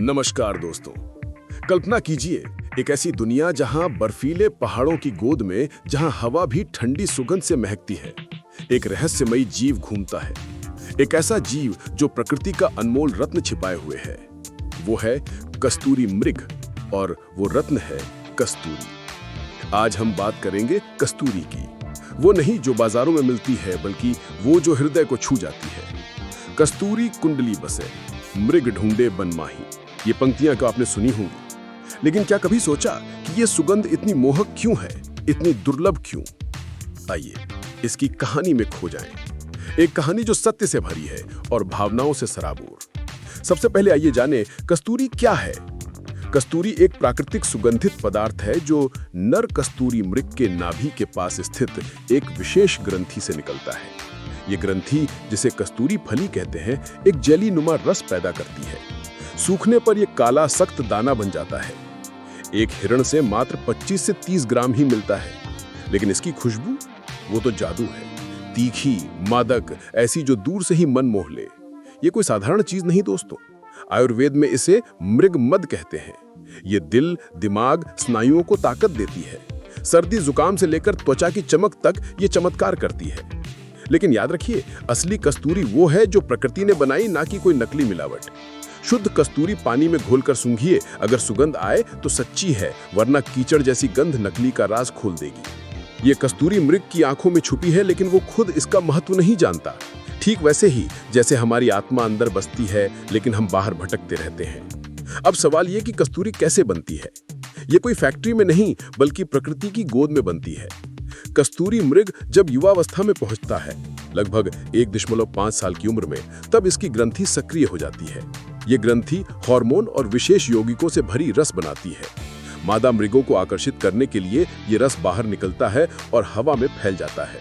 नमस्कार दोस्तों। कल्पना कीजिए एक ऐसी दुनिया जहां बर्फीले पहाड़ों की गोद में जहां हवा भी ठंडी सुगंध से महकती है, एक रहस्यमयी जीव घूमता है। एक ऐसा जीव जो प्रकृति का अनमोल रत्न छिपाए हुए है। वो है कस्तूरी मृग और वो रत्न है कस्तूरी। आज हम बात करेंगे कस्तूरी की। वो नहीं जो बाजारों में मिलती है, बल्कि वो जो हृदय को छू जाती है। कस्तूरी कुंडली बसे, मृग ढूंढे बनमाही। ये पंक्तियां तो आपने सुनी होंगी, लेकिन क्या कभी सोचा कि ये सुगंध इतनी मोहक क्यों है, इतनी दुर्लभ क्यों? आइए इसकी कहानी में खो जाएं। एक कहानी जो सत्य से भरी है और भावनाओं से सराबोर। सबसे पहले आइए जाने कस्तूरी क्या है। कस्तूरी एक प्राकृतिक सुगंधित पदार्थ है जो नर कस्तूरी मृग के नाभि के पास स्थित एक विशेष ग्रंथि से निकलता है। ये ग्रंथि, जिसे कस्तूरी फली कहते हैं, एक जेली नुमा रस पैदा करती है। सूखने पर यह काला सख्त दाना बन जाता है। एक हिरण से मात्र 25 से 30 ग्राम ही मिलता है, लेकिन इसकी खुशबू, वो तो जादू है। तीखी, मादक, ऐसी जो दूर से ही मन मोह ले। ये कोई साधारण चीज नहीं दोस्तों। आयुर्वेद में इसे मृग मद कहते हैं। ये दिल, दिमाग, स्नायुओं को ताकत देती है। सर्दी जुकाम से लेकर त्वचा की चमक तक ये चमत्कार करती है। लेकिन याद रखिए, असली कस्तूरी वो है जो प्रकृति ने बनाई, ना कि कोई नकली मिलावट। शुद्ध कस्तूरी पानी में घोलकर सूंघिए, अगर सुगंध आए तो सच्ची है, वरना कीचड़ जैसी गंध नकली का राज खोल देगी। ये कस्तूरी मृग की आंखों में छुपी है, लेकिन वो खुद इसका महत्व नहीं जानता। ठीक वैसे ही जैसे हमारी आत्मा अंदर बसती है, लेकिन हम बाहर भटकते रहते हैं। अब सवाल ये कि कस्तूरी कैसे बनती है। ये कोई फैक्ट्री में नहीं, बल्कि प्रकृति की गोद में बनती है। कस्तूरी मृग जब युवावस्था में पहुंचता है, लगभग 1.5 साल की उम्र में, तब इसकी ग्रंथि सक्रिय हो जाती है। ये ग्रंथि हार्मोन और विशेष यौगिकों से भरी रस बनाती है। मादा मृगों को आकर्षित करने के लिए ये रस बाहर निकलता है और हवा में फैल जाता है।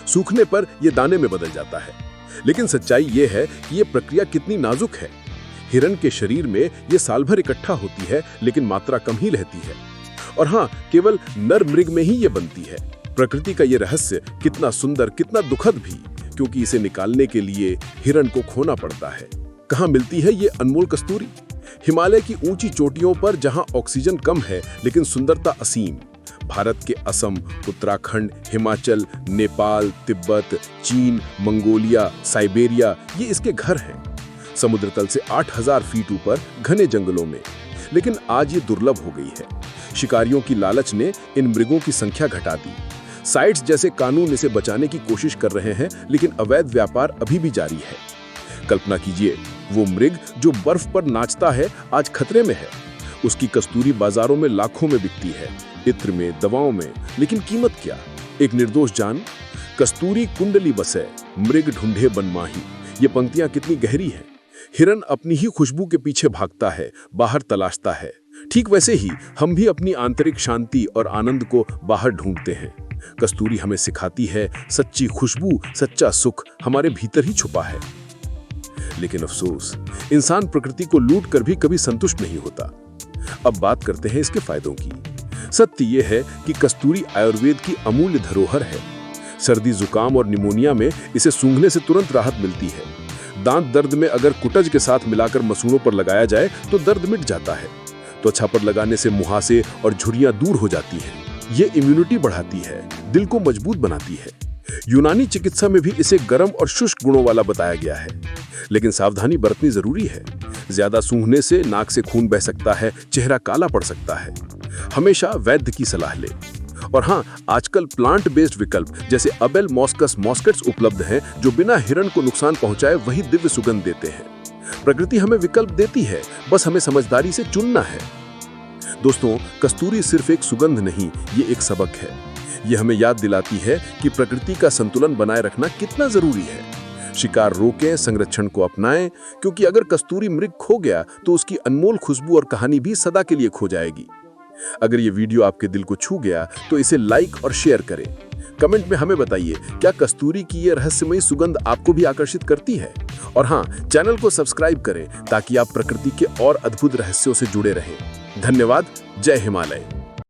सूखने पर ये दाने में बदल जाता है। लेकिन सच्चाई ये है कि ये प्रक्रिया कितनी नाजुक है। हिरण के शरीर में ये साल भर इकट्ठा होती है, लेकिन मात्रा कम ही रहती है। और हाँ, केवल नर मृग में ही ये बनती है। प्रकृति का ये रहस्य कितना सुंदर, कितना दुखद भी, क्योंकि इसे निकालने के लिए हिरण को खोना पड़ता है। कहाँ मिलती है ये अनमोल कस्तूरी? हिमालय की ऊंची चोटियों पर, जहां ऑक्सीजन कम है लेकिन सुंदरता असीम। भारत के असम, उत्तराखंड, हिमाचल, नेपाल, तिब्बत, चीन, मंगोलिया, साइबेरिया, ये इसके घर हैं। समुद्र तल से 8000 फीट ऊपर घने जंगलों में। लेकिन आज ये दुर्लभ हो गई है। शिकारियों की लालच ने इन मृगों की संख्या घटा दी। साइट्स जैसे कानून इसे बचाने की कोशिश कर रहे हैं, लेकिन अवैध व्यापार अभी भी जारी है। कल्पना कीजिए, वो मृग जो बर्फ पर नाचता है, आज खतरे में है। उसकी कस्तूरी बाजारों में लाखों में बिकती है, इत्र में, दवाओं में, लेकिन कीमत क्या? एक निर्दोष जान। कस्तूरी कुंडली बसे, मृग ढूंढे बनमाही। ये पंक्तियां कितनी गहरी हैं। हिरन अपनी ही खुशबू के पीछे भागता है, बाहर तलाशता है। ठीक वैसे ही हम भी अपनी आंतरिक शांति और आनंद को बाहर ढूंढते हैं। कस्तूरी हमें सिखाती है, सच्ची खुशबू, सच्चा सुख हमारे भीतर ही छुपा है। लेकिन अफसोस, इंसान प्रकृति को लूट कर भी कभी संतुष्ट नहीं होता। अब बात करते हैं इसके फायदों की। सत्य यह है कि कस्तूरी आयुर्वेद की अमूल्य धरोहर है। सर्दी, जुकाम और निमोनिया में इसे सूंघने से तुरंत राहत मिलती है। दांत दर्द में अगर कुटज के साथ मिलाकर मसूड़ों पर लगाया जाए तो दर्द मिट जाता है। त्वचा पर लगाने से मुहासे और झुर्रियां दूर हो जाती हैं। ये इम्यूनिटी बढ़ाती है, दिल को मजबूत बनाती है। यूनानी चिकित्सा में भी इसे गर्म और शुष्क गुणों वाला बताया गया है। लेकिन सावधानी बरतनी जरूरी है। ज्यादा सूंघने से नाक से खून बह सकता है, चेहरा काला पड़ सकता है। हमेशा वैद्य की सलाह ले। और हाँ, आजकल प्लांट बेस्ड विकल्प जैसे अबेल मॉस्कस मॉस्केट्स उपलब्ध हैं, जो बिना हिरण को नुकसान पहुंचाए वही दिव्य सुगंध देते हैं। प्रकृति हमें विकल्प देती है, बस हमें समझदारी से चुनना है। दोस्तों, कस्तूरी सिर्फ एक सुगंध नहीं, ये एक सबक है। ये हमें याद दिलाती है कि प्रकृति का संतुलन बनाए रखना कितना जरूरी है। शिकार रोकें, संरक्षण को अपनाएं, क्योंकि अगर कस्तूरी मृग खो गया तो उसकी अनमोल खुशबू और कहानी भी सदा के लिए खो जाएगी। अगर ये वीडियो आपके दिल को छू गया तो इसे लाइक और शेयर करें। कमेंट में हमें बताइए, क्या कस्तूरी की ये रहस्यमयी सुगंध आपको भी आकर्षित करती है? और हाँ, चैनल को सब्सक्राइब करें ताकि आप प्रकृति के और अद्भुत रहस्यों से जुड़े रहें। धन्यवाद। जय हिमालय।